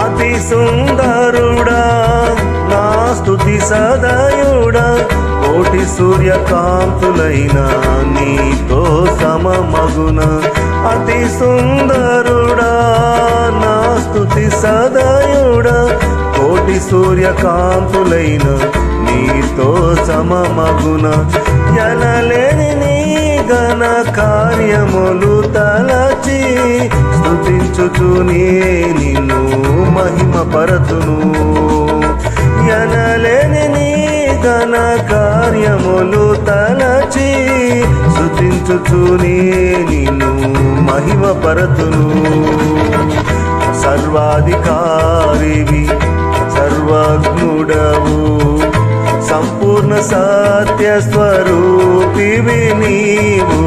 అతి సుందరుడా నా స్తుతి సదయుడా, కోటి సూర్యకాంతులైన నీతో సమమగున. అతి సుందరుడా నా స్తుతి సదయుడా, కోటి సూర్యకాంతులైన నీతో సమమగున. ఎనలేని నీ ఘన కార్యములు తలచి స్తుతించుచు నిన్ను మహిమ పరతును. ఎనలేని నీ ఘన కార్యములు తలచి స్తుతించుచు నిన్ను మహిమ పరతును. సర్వాధికారివి సర్వజ్ఞుడవు, సంపూర్ణ సత్య స్వరూపివి నీవు.